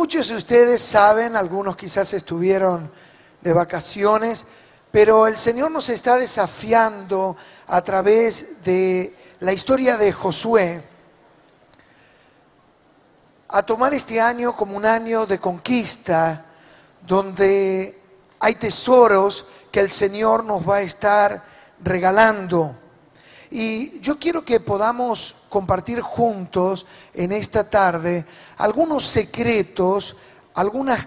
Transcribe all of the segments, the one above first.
Muchos de ustedes saben, algunos quizás estuvieron de vacaciones, pero el Señor nos está desafiando a través de la historia de Josué a tomar este año como un año de conquista, donde hay tesoros que el Señor nos va a estar regalando. Y yo quiero que podamos compartir juntos en esta tarde algunos secretos, algunas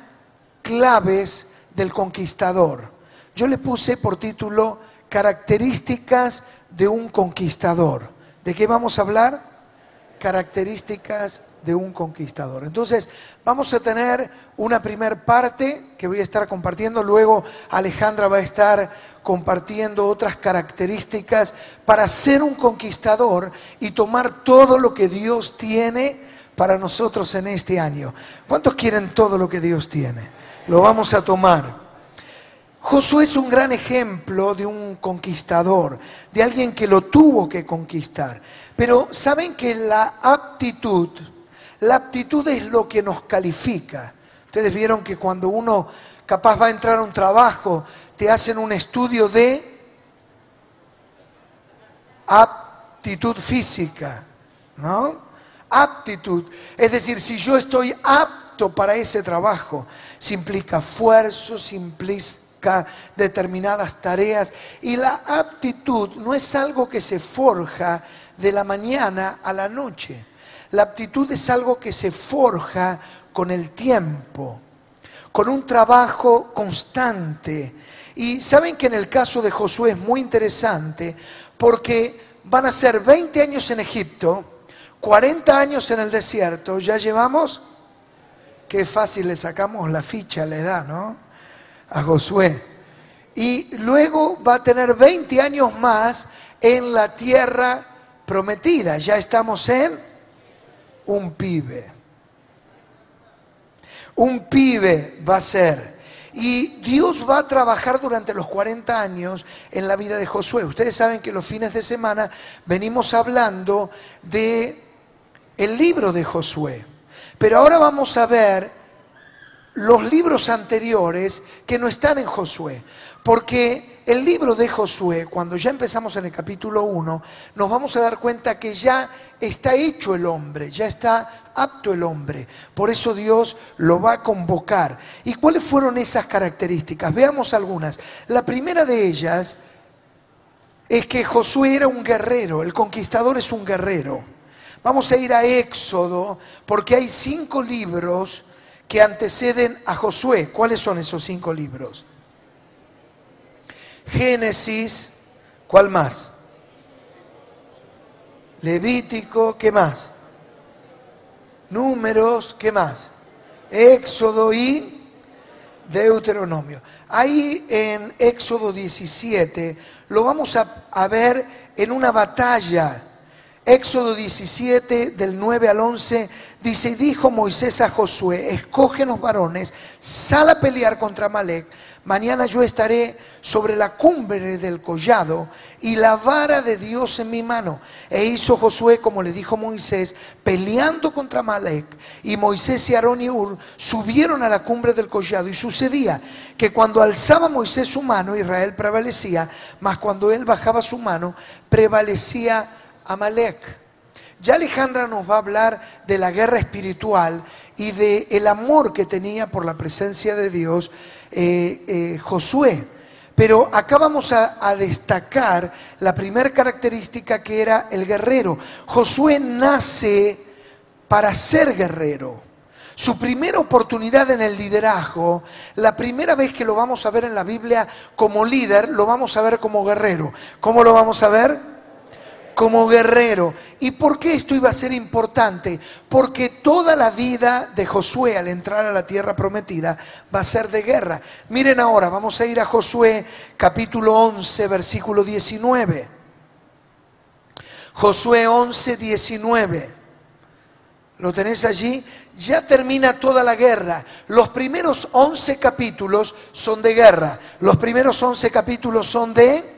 claves del conquistador. Yo le puse por título Características de un conquistador. ¿De qué vamos a hablar? Características de un conquistador. Entonces vamos a tener una primer parte que voy a estar compartiendo, luego Alejandra va a estar compartiendo otras características para ser un conquistador y tomar todo lo que Dios tiene para nosotros en este año. ¿Cuántos quieren todo lo que Dios tiene? Lo vamos a tomar. Josué es un gran ejemplo de un conquistador, de alguien que lo tuvo que conquistar. Pero saben que la aptitud es lo que nos califica. Ustedes vieron que cuando uno capaz va a entrar a un trabajo, te hacen un estudio de aptitud física, ¿no? Aptitud, es decir, si yo estoy apto para ese trabajo, si implica esfuerzo, si implica determinadas tareas. Y la aptitud no es algo que se forja de la mañana a la noche. La aptitud es algo que se forja con el tiempo, con un trabajo constante. Y saben que en el caso de Josué es muy interesante porque van a ser 20 años en Egipto, 40 años en el desierto. Ya llevamos, qué fácil le sacamos la ficha, la edad, ¿no? A Josué. Y luego va a tener 20 años más en la tierra prometida. Ya estamos en un pibe. Un pibe va a ser. Y Dios va a trabajar durante los 40 años en la vida de Josué. Ustedes saben que los fines de semana venimos hablando de el libro de Josué. Pero ahora vamos a ver los libros anteriores que no están en Josué. Porque el libro de Josué, cuando ya empezamos en el capítulo 1, nos vamos a dar cuenta que ya está hecho el hombre, ya está apto el hombre. Por eso Dios lo va a convocar. ¿Y cuáles fueron esas características? Veamos algunas. La primera de ellas es que Josué era un guerrero, el conquistador es un guerrero. Vamos a ir a Éxodo, porque hay 5 libros que anteceden a Josué. ¿Cuáles son esos 5 libros? Génesis, ¿cuál más? Levítico, ¿qué más? Números, ¿qué más? Éxodo y Deuteronomio. Ahí en Éxodo 17 lo vamos a ver en una batalla. Éxodo 17, del 9 al 11, dice: y dijo Moisés a Josué, escógenos varones, sal a pelear contra Amalec. Mañana yo estaré sobre la cumbre del collado y la vara de Dios en mi mano. E hizo Josué como le dijo Moisés, peleando contra Amalec. Y Moisés y Aarón y Hur subieron a la cumbre del collado. Y sucedía que cuando alzaba Moisés su mano, Israel prevalecía, mas cuando él bajaba su mano, prevalecía Amalec. Ya Alejandra nos va a hablar de la guerra espiritual y de el amor que tenía por la presencia de Dios Josué. Pero acá vamos a destacar la primera característica, que era el guerrero. Josué nace para ser guerrero. Su primera oportunidad en el liderazgo, la primera vez que lo vamos a ver en la Biblia como líder, lo vamos a ver como guerrero. ¿Cómo lo vamos a ver? Como guerrero. ¿Y por qué esto iba a ser importante? Porque toda la vida de Josué al entrar a la tierra prometida va a ser de guerra. Miren ahora, vamos a ir a Josué capítulo 11, versículo 19. Josué 11, 19. ¿Lo tenés allí? Ya termina toda la guerra. Los primeros 11 capítulos son de guerra. Los primeros 11 capítulos son de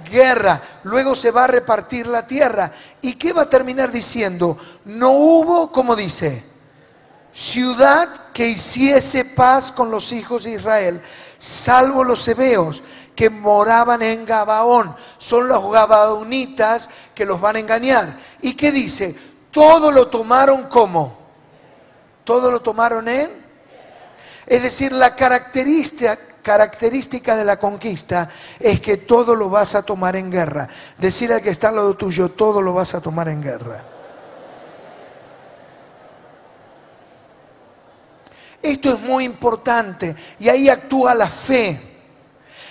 guerra. Luego se va a repartir la tierra. ¿Y qué va a terminar diciendo? No hubo, ¿cómo dice? ciudad que hiciese paz con los hijos de Israel, salvo los heveos que moraban en Gabaón. Son los gabaonitas que los van a engañar. ¿Y qué dice? Todo lo tomaron como. Todo lo tomaron en. Es decir, la característica de la conquista es que todo lo vas a tomar en guerra. Decir al que está al lado tuyo, todo lo vas a tomar en guerra. Esto es muy importante y ahí actúa la fe.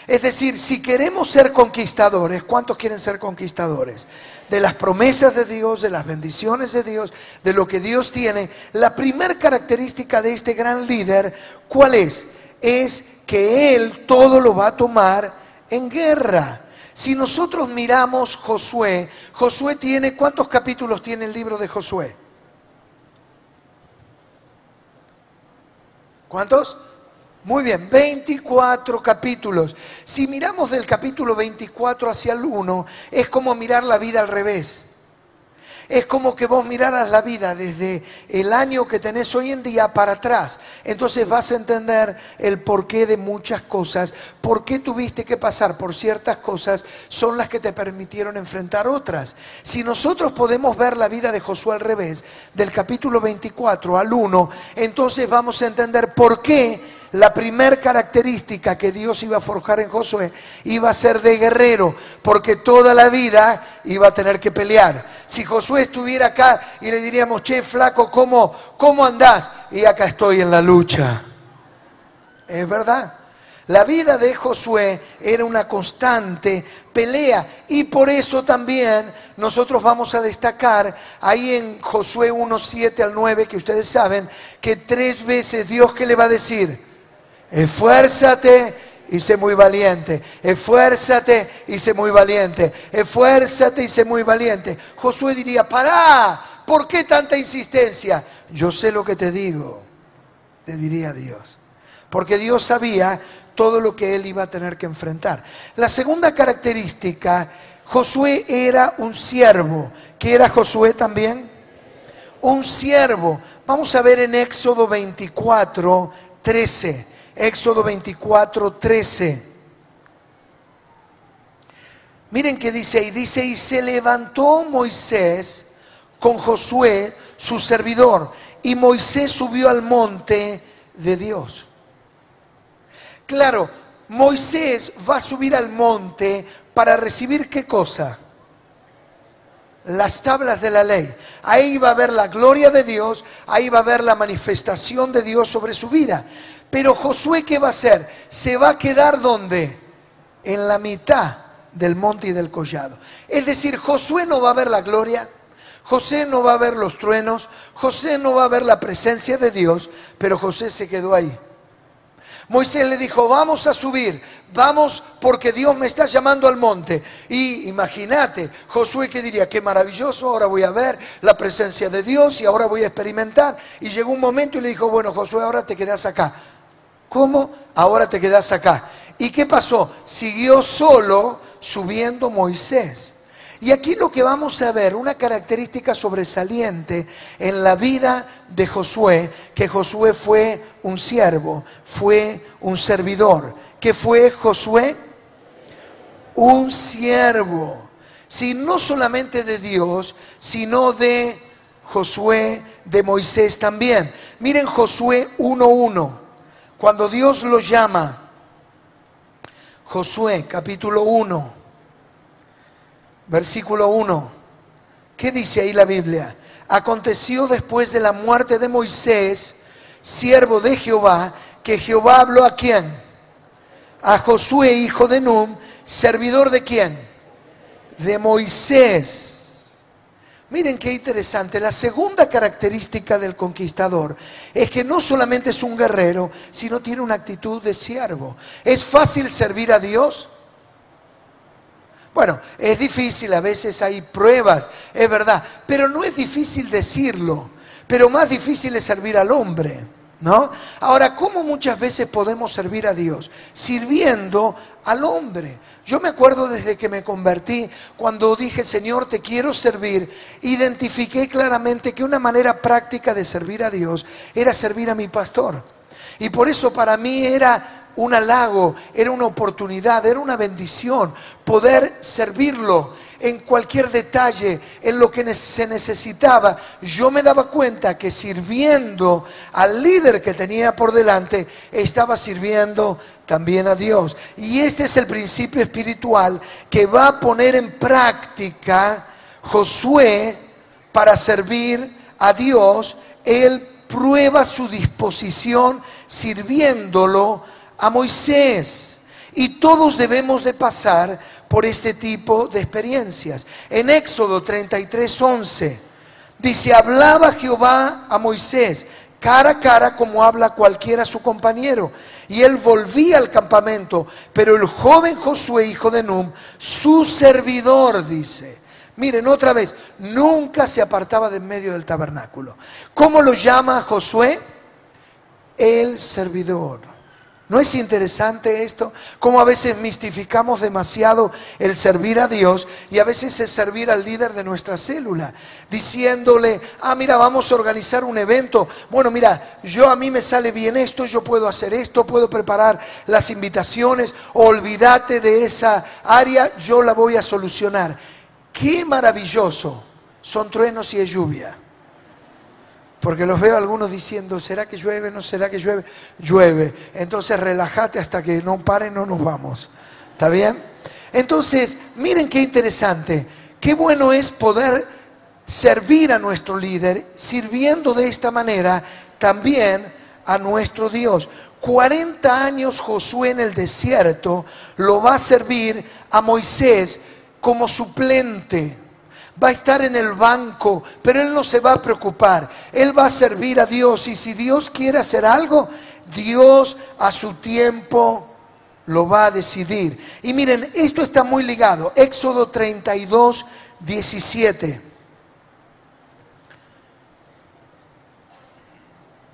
Es decir, si queremos ser conquistadores, ¿cuántos quieren ser conquistadores? De las promesas de Dios, de las bendiciones de Dios, de lo que Dios tiene. La primera característica de este gran líder, ¿cuál es? Es que él todo lo va a tomar en guerra. Si nosotros miramos Josué, Josué tiene, ¿cuántos capítulos tiene el libro de Josué? ¿Cuántos? Muy bien, 24 capítulos. Si miramos del capítulo 24 hacia el 1, es como mirar la vida al revés. Es como que vos miraras la vida desde el año que tenés hoy en día para atrás. Entonces vas a entender el porqué de muchas cosas. Por qué tuviste que pasar por ciertas cosas son las que te permitieron enfrentar otras. Si nosotros podemos ver la vida de Josué al revés, del capítulo 24 al 1, entonces vamos a entender por qué la primera característica que Dios iba a forjar en Josué iba a ser de guerrero, porque toda la vida iba a tener que pelear. Si Josué estuviera acá y le diríamos, che, flaco, ¿cómo andás? Y acá estoy en la lucha. Es verdad. La vida de Josué era una constante pelea y por eso también nosotros vamos a destacar ahí en Josué 1, 7 al 9, que ustedes saben que 3 veces Dios, ¿qué le va a decir? Esfuérzate y sé muy valiente. Esfuérzate y sé muy valiente. Esfuérzate y sé muy valiente. Josué diría, pará, ¿por qué tanta insistencia? Yo sé lo que te digo, le diría Dios. Porque Dios sabía todo lo que él iba a tener que enfrentar. La segunda característica, Josué era un siervo. ¿Qué era Josué también? Un siervo. Vamos a ver en Éxodo 24, 13. Éxodo 24, 13. Miren qué dice ahí. Dice, y se levantó Moisés con Josué, su servidor, y Moisés subió al monte de Dios. Claro, Moisés va a subir al monte para recibir ¿qué cosa? Las tablas de la ley. Ahí va a ver la gloria de Dios, ahí va a ver la manifestación de Dios sobre su vida. Pero Josué, ¿qué va a hacer? Se va a quedar ¿dónde? En la mitad del monte y del collado. Es decir, Josué no va a ver la gloria, José no va a ver los truenos, José no va a ver la presencia de Dios, pero José se quedó ahí. Moisés le dijo, vamos a subir, vamos porque Dios me está llamando al monte. Y imagínate, Josué que diría, qué maravilloso, ahora voy a ver la presencia de Dios y ahora voy a experimentar. Y llegó un momento y le dijo, bueno Josué, ahora te quedas acá. ¿Cómo? Ahora te quedas acá. ¿Y qué pasó? Siguió solo subiendo Moisés. Y aquí lo que vamos a ver, una característica sobresaliente en la vida de Josué, que Josué fue un siervo, fue un servidor. ¿Qué fue Josué? Un siervo. Sí, no solamente de Dios, sino de Josué, de Moisés también. Miren Josué 1:1, cuando Dios lo llama. Josué capítulo 1. Versículo 1. ¿Qué dice ahí la Biblia? Aconteció después de la muerte de Moisés, siervo de Jehová, que Jehová habló ¿a quién? A Josué, hijo de Nun, servidor de quién? De Moisés. Miren qué interesante. La segunda característica del conquistador es que no solamente es un guerrero, sino tiene una actitud de siervo. ¿Es fácil servir a Dios? Bueno, es difícil, a veces hay pruebas, es verdad, pero no es difícil decirlo, pero más difícil es servir al hombre. ¿no? Ahora, ¿cómo muchas veces podemos servir a Dios? Sirviendo al hombre. Yo me acuerdo desde que me convertí, cuando dije, Señor, te quiero servir, identifiqué claramente que una manera práctica de servir a Dios era servir a mi pastor. Y por eso para mí era un halago, era una oportunidad, era una bendición poder servirlo en cualquier detalle, en lo que se necesitaba. Yo me daba cuenta que sirviendo al líder que tenía por delante, estaba sirviendo también a Dios. Y este es el principio espiritual que va a poner en práctica Josué para servir a Dios. Él prueba su disposición sirviéndolo a Moisés. Y todos debemos de pasar por este tipo de experiencias. En Éxodo 33:11 dice, hablaba Jehová a Moisés cara a cara como habla cualquiera a su compañero. Y él volvía al campamento, pero el joven Josué, hijo de Nun, su servidor, dice, miren otra vez, nunca se apartaba de en medio del tabernáculo. ¿Cómo lo llama Josué? El servidor. ¿No es interesante esto? Cómo a veces mistificamos demasiado el servir a Dios y a veces es servir al líder de nuestra célula, diciéndole, mira, vamos a organizar un evento. Bueno, mira, a mí me sale bien esto, yo puedo hacer esto, puedo preparar las invitaciones, olvídate de esa área, yo la voy a solucionar. Qué maravilloso son truenos y es lluvia. Porque los veo algunos diciendo, ¿será que llueve? ¿No será que llueve? Llueve. Entonces relájate hasta que no pare, no nos vamos. ¿Está bien? Entonces, miren qué interesante. Qué bueno es poder servir a nuestro líder, sirviendo de esta manera también a nuestro Dios. 40 años Josué en el desierto lo va a servir a Moisés como suplente. Va a estar en el banco, pero él no se va a preocupar. Él va a servir a Dios y si Dios quiere hacer algo, Dios a su tiempo lo va a decidir. Y miren, esto está muy ligado. Éxodo 32:17.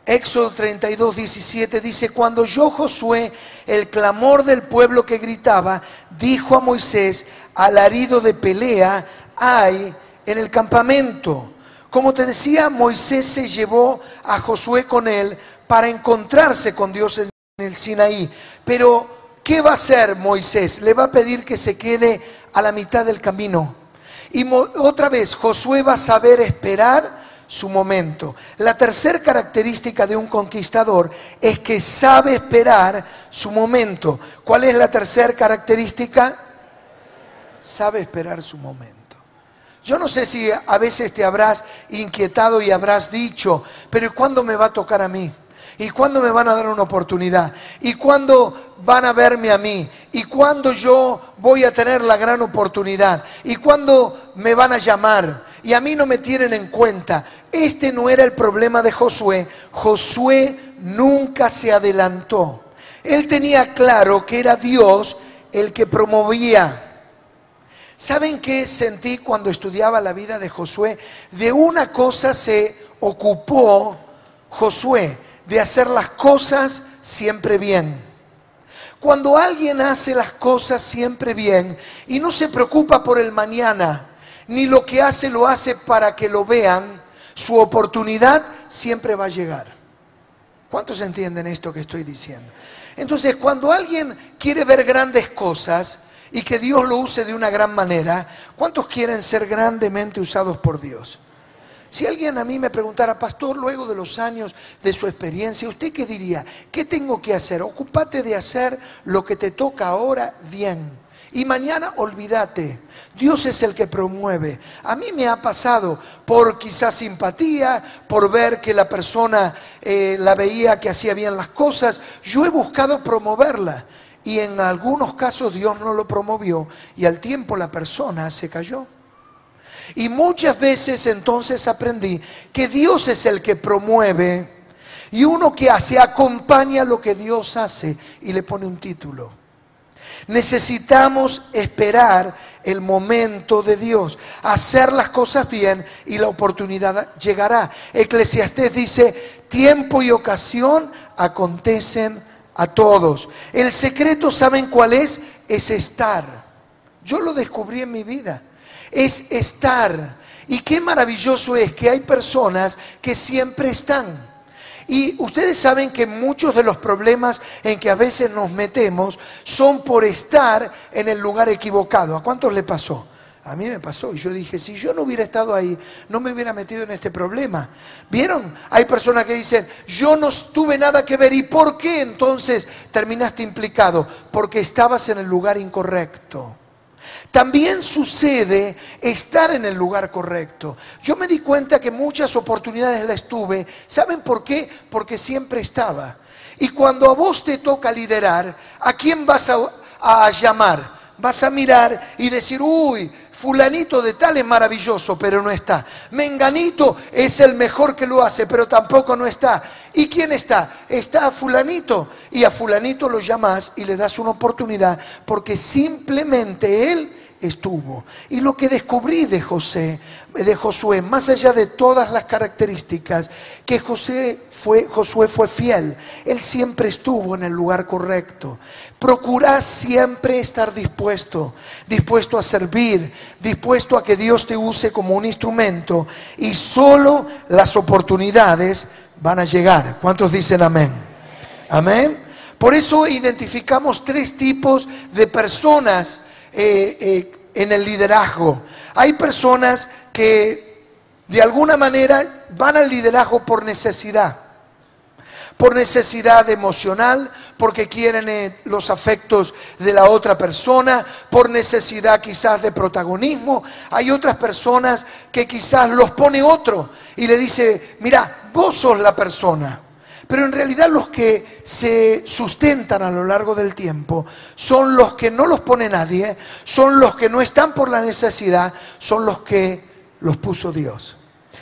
Éxodo 32:17 dice, cuando oyó Josué el clamor del pueblo que gritaba, dijo a Moisés, alarido de pelea hay en el campamento. Como te decía, Moisés se llevó a Josué con él para encontrarse con Dios en el Sinaí. Pero, ¿qué va a hacer Moisés? Le va a pedir que se quede a la mitad del camino. Y otra vez, Josué va a saber esperar su momento. La tercera característica de un conquistador es que sabe esperar su momento. ¿Cuál es la tercera característica? Sabe esperar su momento. Yo no sé si a veces te habrás inquietado y habrás dicho, pero ¿cuándo me va a tocar a mí? ¿Y cuándo me van a dar una oportunidad? ¿Y cuándo van a verme a mí? ¿Y cuándo yo voy a tener la gran oportunidad? ¿Y cuándo me van a llamar? Y a mí no me tienen en cuenta. Este no era el problema de Josué. Josué nunca se adelantó. Él tenía claro que era Dios el que promovía. ¿Saben qué sentí cuando estudiaba la vida de Josué? De una cosa se ocupó Josué, de hacer las cosas siempre bien. Cuando alguien hace las cosas siempre bien y no se preocupa por el mañana, ni lo que hace lo hace para que lo vean, su oportunidad siempre va a llegar. ¿Cuántos entienden esto que estoy diciendo? Entonces, cuando alguien quiere ver grandes cosas y que Dios lo use de una gran manera, ¿cuántos quieren ser grandemente usados por Dios? Si alguien a mí me preguntara, pastor, luego de los años de su experiencia, ¿usted qué diría? ¿Qué tengo que hacer? Ocúpate de hacer lo que te toca ahora bien. Y mañana olvídate. Dios es el que promueve. A mí me ha pasado por quizás simpatía, por ver que la persona la veía que hacía bien las cosas. Yo he buscado promoverla. Y en algunos casos Dios no lo promovió y al tiempo la persona se cayó. Y muchas veces entonces aprendí que Dios es el que promueve y uno que hace acompaña lo que Dios hace y le pone un título. Necesitamos esperar el momento de Dios, hacer las cosas bien y la oportunidad llegará. Eclesiastés dice, Tiempo y ocasión acontecen a todos. El secreto, ¿saben cuál es? Es estar. Yo lo descubrí en mi vida. Es estar. Y qué maravilloso es que hay personas que siempre están. Y ustedes saben que muchos de los problemas en que a veces nos metemos son por estar en el lugar equivocado. ¿A cuántos le pasó? A mí me pasó y yo dije, si yo no hubiera estado ahí, no me hubiera metido en este problema. ¿Vieron? Hay personas que dicen, yo no tuve nada que ver. ¿Y por qué entonces terminaste implicado? Porque estabas en el lugar incorrecto. También sucede estar en el lugar correcto. Yo me di cuenta que muchas oportunidades las tuve. ¿Saben por qué? Porque siempre estaba. Y cuando a vos te toca liderar, ¿a quién vas a llamar? Vas a mirar y decir, uy, fulanito de tal es maravilloso, pero no está. Menganito es el mejor que lo hace, pero tampoco no está. ¿Y quién está? Está a fulanito. Y a fulanito lo llamas y le das una oportunidad porque simplemente él estuvo. Y lo que descubrí de Josué, más allá de todas las características, que Josué fue fiel. Él siempre estuvo en el lugar correcto. Procura siempre estar dispuesto a servir, dispuesto a que Dios te use como un instrumento, y solo las oportunidades van a llegar. ¿Cuántos dicen amén? Amén. Por eso identificamos 3 tipos de personas en el liderazgo. Hay personas que de alguna manera van al liderazgo por necesidad emocional, porque quieren los afectos de la otra persona, por necesidad quizás de protagonismo. Hay otras personas que quizás los pone otro y le dice, mira, vos sos la persona. Pero en realidad los que se sustentan a lo largo del tiempo son los que no los pone nadie, son los que no están por la necesidad, son los que los puso Dios,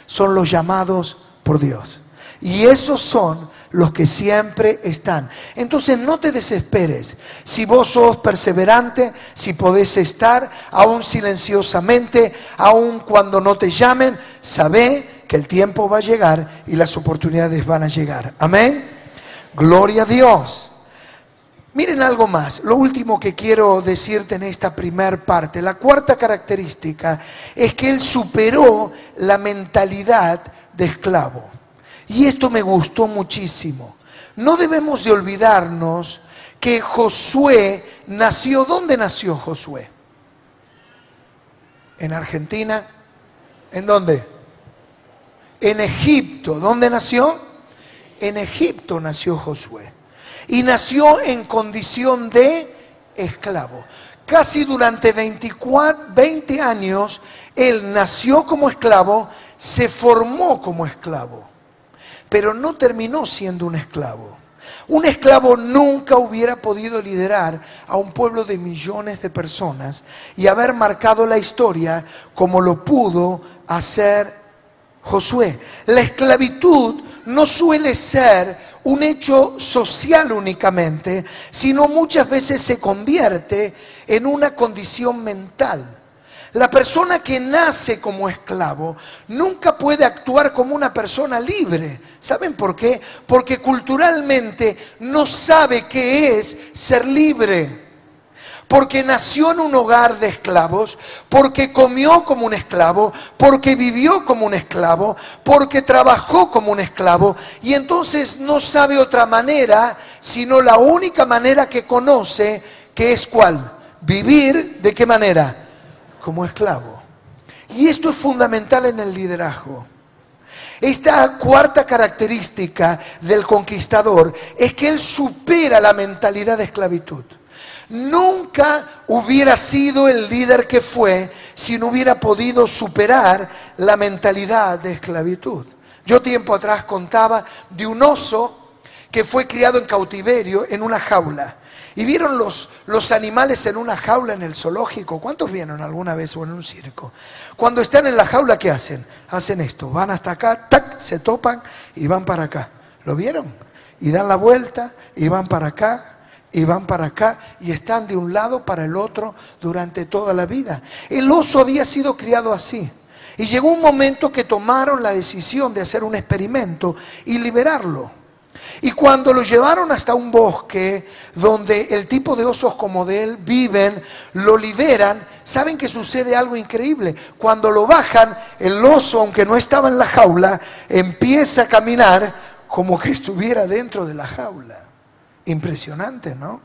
son los llamados por Dios. Y esos son los que siempre están. Entonces no te desesperes. Si vos sos perseverante, si podés estar, aún silenciosamente, aún cuando no te llamen, sabé que el tiempo va a llegar y las oportunidades van a llegar. Amén. Gloria a Dios. Miren algo más. Lo último que quiero decirte en esta primer parte. La cuarta característica es que él superó la mentalidad de esclavo. Y esto me gustó muchísimo. No debemos de olvidarnos que Josué nació. ¿Dónde nació Josué? ¿En Argentina? ¿En dónde? En Egipto. ¿Dónde nació? En Egipto nació Josué. Y nació en condición de esclavo. Casi durante 20 años él nació como esclavo, se formó como esclavo, pero no terminó siendo un esclavo. Un esclavo nunca hubiera podido liderar a un pueblo de millones de personas y haber marcado la historia como lo pudo hacer Josué. La esclavitud no suele ser un hecho social únicamente, sino muchas veces se convierte en una condición mental. La persona que nace como esclavo nunca puede actuar como una persona libre. ¿Saben por qué? Porque culturalmente no sabe qué es ser libre. Porque nació en un hogar de esclavos, porque comió como un esclavo, porque vivió como un esclavo, porque trabajó como un esclavo, y entonces no sabe otra manera, sino la única manera que conoce, que es ¿cuál? Vivir, ¿de qué manera? Como esclavo. Y esto es fundamental en el liderazgo. Esta cuarta característica del conquistador es que él supera la mentalidad de esclavitud. Nunca hubiera sido el líder que fue si no hubiera podido superar la mentalidad de esclavitud. Yo tiempo atrás contaba de un oso que fue criado en cautiverio en una jaula. ¿Y vieron los animales en una jaula en el zoológico? ¿Cuántos vieron alguna vez o en un circo? Cuando están en la jaula, ¿qué hacen? Hacen esto, van hasta acá, tac, se topan y van para acá. ¿Lo vieron? Y dan la vuelta y van para acá. Y van para acá y están de un lado para el otro durante toda la vida. El oso había sido criado así. Y llegó un momento que tomaron la decisión de hacer un experimento y liberarlo. Y cuando lo llevaron hasta un bosque donde el tipo de osos como de él viven, lo liberan, ¿saben que sucede algo increíble? Cuando lo bajan, el oso, aunque no estaba en la jaula, empieza a caminar como que estuviera dentro de la jaula. Impresionante, ¿no?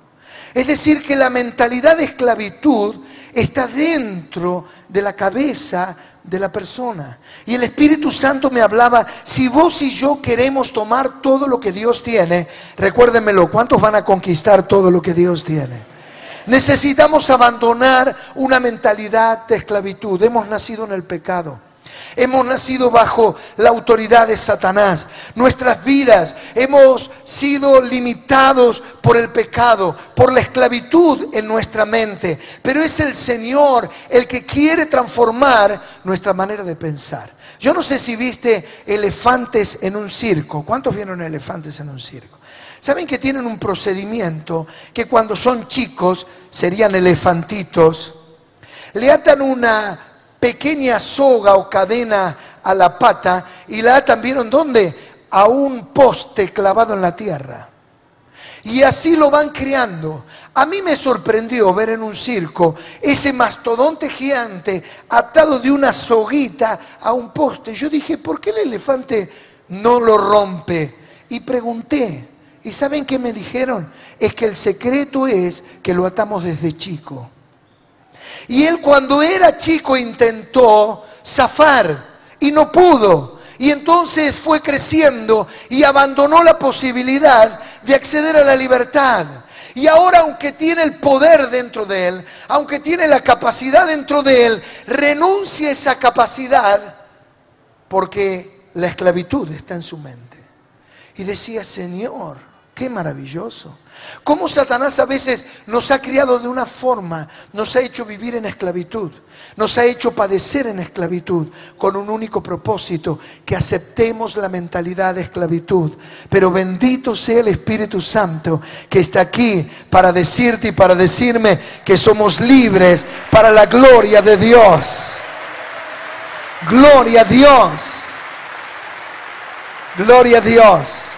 Es decir, que la mentalidad de esclavitud está dentro de la cabeza de la persona. Y el Espíritu Santo me hablaba, si vos y yo queremos tomar todo lo que Dios tiene, recuérdenmelo, ¿cuántos van a conquistar todo lo que Dios tiene? Necesitamos abandonar una mentalidad de esclavitud. Hemos nacido en el pecado. Hemos nacido bajo la autoridad de Satanás. Nuestras vidas hemos sido limitados por el pecado, por la esclavitud en nuestra mente. Pero es el Señor el que quiere transformar nuestra manera de pensar. Yo no sé si viste elefantes en un circo. ¿Cuántos vieron elefantes en un circo? ¿Saben que tienen un procedimiento que cuando son chicos, serían elefantitos, le atan una pequeña soga o cadena a la pata y la atan, ¿vieron dónde? A un poste clavado en la tierra. Y así lo van criando. A mí me sorprendió ver en un circo ese mastodonte gigante atado de una soguita a un poste. Yo dije, ¿por qué el elefante no lo rompe? Y pregunté, ¿y saben qué me dijeron? Es que el secreto es que lo atamos desde chico. Y él cuando era chico intentó zafar y no pudo. Y entonces fue creciendo y abandonó la posibilidad de acceder a la libertad. Y ahora, aunque tiene el poder dentro de él, aunque tiene la capacidad dentro de él, renuncia a esa capacidad porque la esclavitud está en su mente. Y decía, Señor, qué maravilloso. Cómo Satanás a veces nos ha criado de una forma, nos ha hecho vivir en esclavitud, nos ha hecho padecer en esclavitud con un único propósito, que aceptemos la mentalidad de esclavitud. Pero bendito sea el Espíritu Santo que está aquí para decirte y para decirme que somos libres para la gloria de Dios. Gloria a Dios. Gloria a Dios.